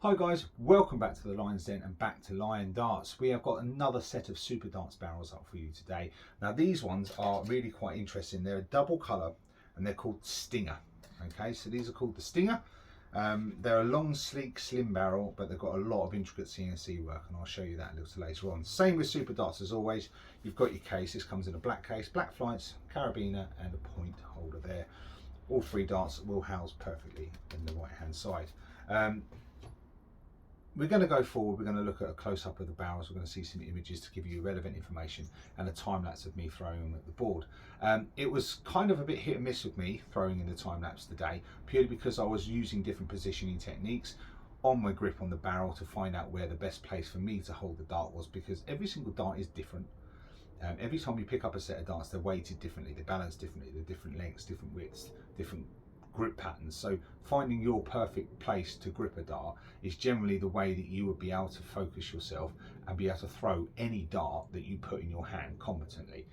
Hi guys, welcome back to the Lion's Den and back to Lion Darts. We have got another set of Super Darts barrels up for you today. Now these ones are really quite interesting. They're a double colour and they're called Stinger. Okay, so these are called the Stinger. They're a long, sleek, slim barrel, but they've got a lot of intricate CNC work, and I'll show you that a little later on. Same with Super Darts as always. You've got your case. This comes in a black case, black flights, carabiner, and a point holder there. All three darts will house perfectly in the right hand side. We're going to go forward, we're going to look at a close-up of the barrels, we're going to see some images to give you relevant information and a time-lapse of me throwing them at the board. It was kind of a bit hit and miss with me throwing in the time-lapse today, purely because I was using different positioning techniques on my grip on the barrel to find out where the best place for me to hold the dart was, because every single dart is different. Every time you pick up a set of darts, they're weighted differently, they're balanced differently, they're different lengths, different widths, different grip patterns. So finding your perfect place to grip a dart is generally the way that you would be able to focus yourself and be able to throw any dart that you put in your hand competently.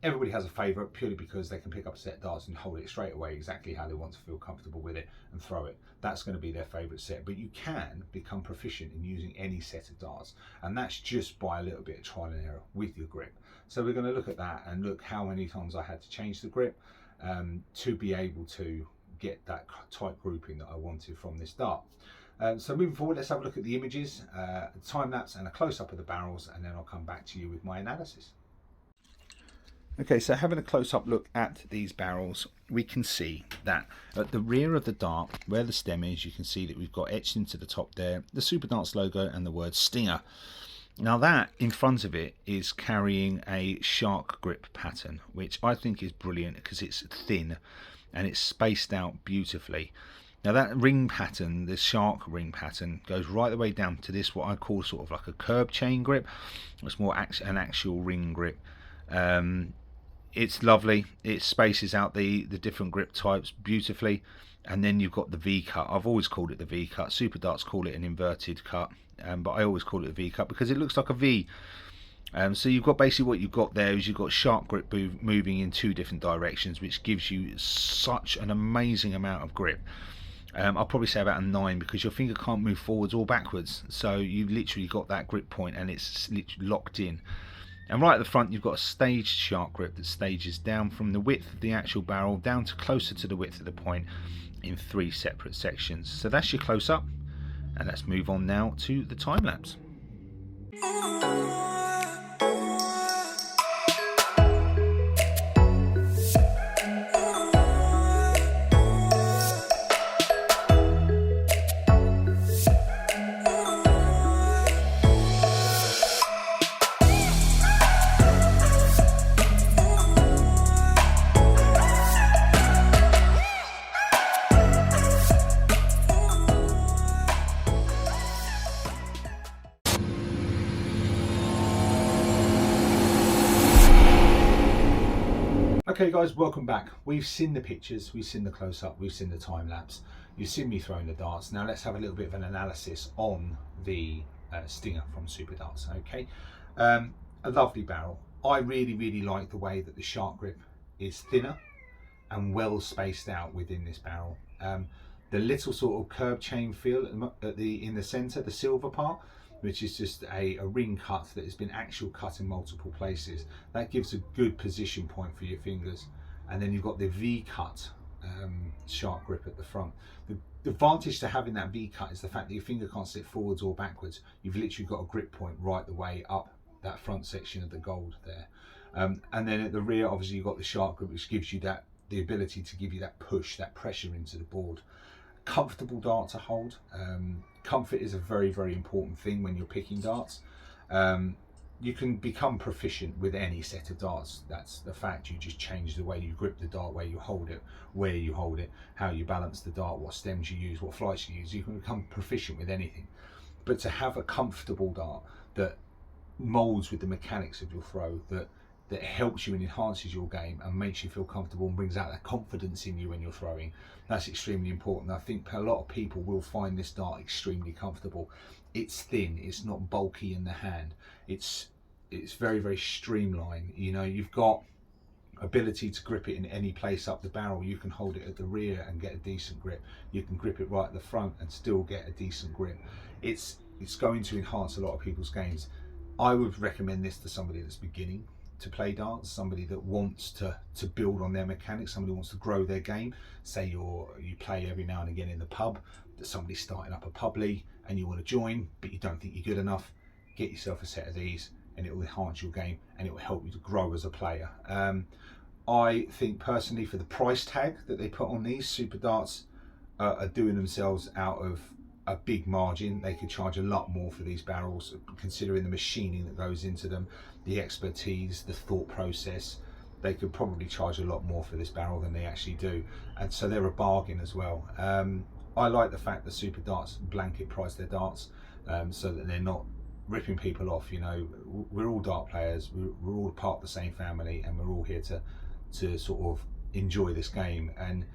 Everybody has a favourite purely because they can pick up a set of darts and hold it straight away exactly how they want to feel comfortable with it and throw it. That's going to be their favourite set, but you can become proficient in using any set of darts, and that's just by a little bit of trial and error with your grip. So we're going to look at that and look how many times I had to change the grip to be able to get that tight grouping that I wanted from this dart. So moving forward, let's have a look at the images, a time lapse and a close-up of the barrels, and then I'll come back to you with my analysis. Okay, so having a close-up look at these barrels, we can see that at the rear of the dart, where the stem is, you can see that we've got etched into the top there the Super Darts logo and the word Stinger. Now that in front of it is carrying a shark grip pattern, which I think is brilliant because it's thin and it's spaced out beautifully. Now that ring pattern, this shark ring pattern, goes right the way down to this, what I call sort of like a curb chain grip. It's more an actual ring grip. It's lovely. It spaces out the different grip types beautifully. And then you've got the V cut. I've always called it the V cut. Super Darts call it an inverted cut, but I always call it a V cut because it looks like a V. So you've got basically what you've got there is you've got shark grip moving in two different directions, which gives you such an amazing amount of grip. I'll probably say about a 9 because your finger can't move forwards or backwards, so you've literally got that grip point and it's literally locked in. And right at the front you've got a staged shark grip that stages down from the width of the actual barrel down to closer to the width of the point in 3 separate sections. So that's your close-up, and let's move on now to the time lapse. Okay guys, welcome back. We've seen the pictures, we've seen the close-up, we've seen the time lapse, you've seen me throwing the darts. Now let's have a little bit of an analysis on the Stinger from Super Darts. Okay, a lovely barrel. I really like the way that the shark grip is thinner and well spaced out within this barrel. The little sort of curb chain feel in the center, the silver part, which is just a ring cut that has been actual cut in multiple places. That gives a good position point for your fingers. And then you've got the V cut shark grip at the front. The advantage to having that V cut is the fact that your finger can't sit forwards or backwards. You've literally got a grip point right the way up that front section of the gold there. And then at the rear, obviously you've got the shark grip, which gives you the ability to give you that push, that pressure into the board. Comfortable dart to hold. Comfort is a very important thing when you're picking darts. You can become proficient with any set of darts. That's the fact. You just change the way you grip the dart, where you hold it, where you hold it, how you balance the dart, what stems you use, what flights you use. You can become proficient with anything. But to have a comfortable dart that molds with the mechanics of your throw, that helps you and enhances your game and makes you feel comfortable and brings out that confidence in you when you're throwing, that's extremely important. I think a lot of people will find this dart extremely comfortable. It's thin, it's not bulky in the hand, it's very streamlined. You know, you've got ability to grip it in any place up the barrel. You can hold it at the rear and get a decent grip. You can grip it right at the front and still get a decent grip. It's going to enhance a lot of people's games. I would recommend this to somebody that's beginning to play darts, somebody that wants to build on their mechanics, somebody who wants to grow their game. Say you play every now and again in the pub, that somebody's starting up a pub league and you want to join, but you don't think you're good enough. Get yourself a set of these and it will enhance your game and it will help you to grow as a player. I think personally, for the price tag that they put on these, Superdarts are doing themselves out of a big margin. They could charge a lot more for these barrels, considering the machining that goes into them, the expertise, the thought process. They could probably charge a lot more for this barrel than they actually do, and so they're a bargain as well. I like the fact that Superdarts blanket price their darts, so that they're not ripping people off. You know, we're all dart players, we're all part of the same family, and we're all here to sort of enjoy this game. And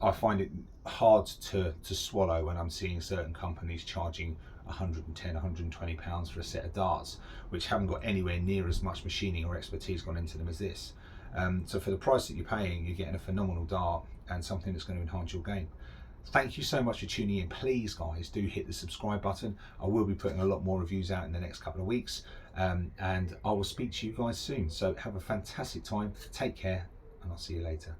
I find it hard to swallow when I'm seeing certain companies charging 110, 120 pounds for a set of darts, which haven't got anywhere near as much machining or expertise gone into them as this. So for the price that you're paying, you're getting a phenomenal dart and something that's going to enhance your game. Thank you so much for tuning in. Please guys, do hit the subscribe button. I will be putting a lot more reviews out in the next couple of weeks, and I will speak to you guys soon. So have a fantastic time, take care, and I'll see you later.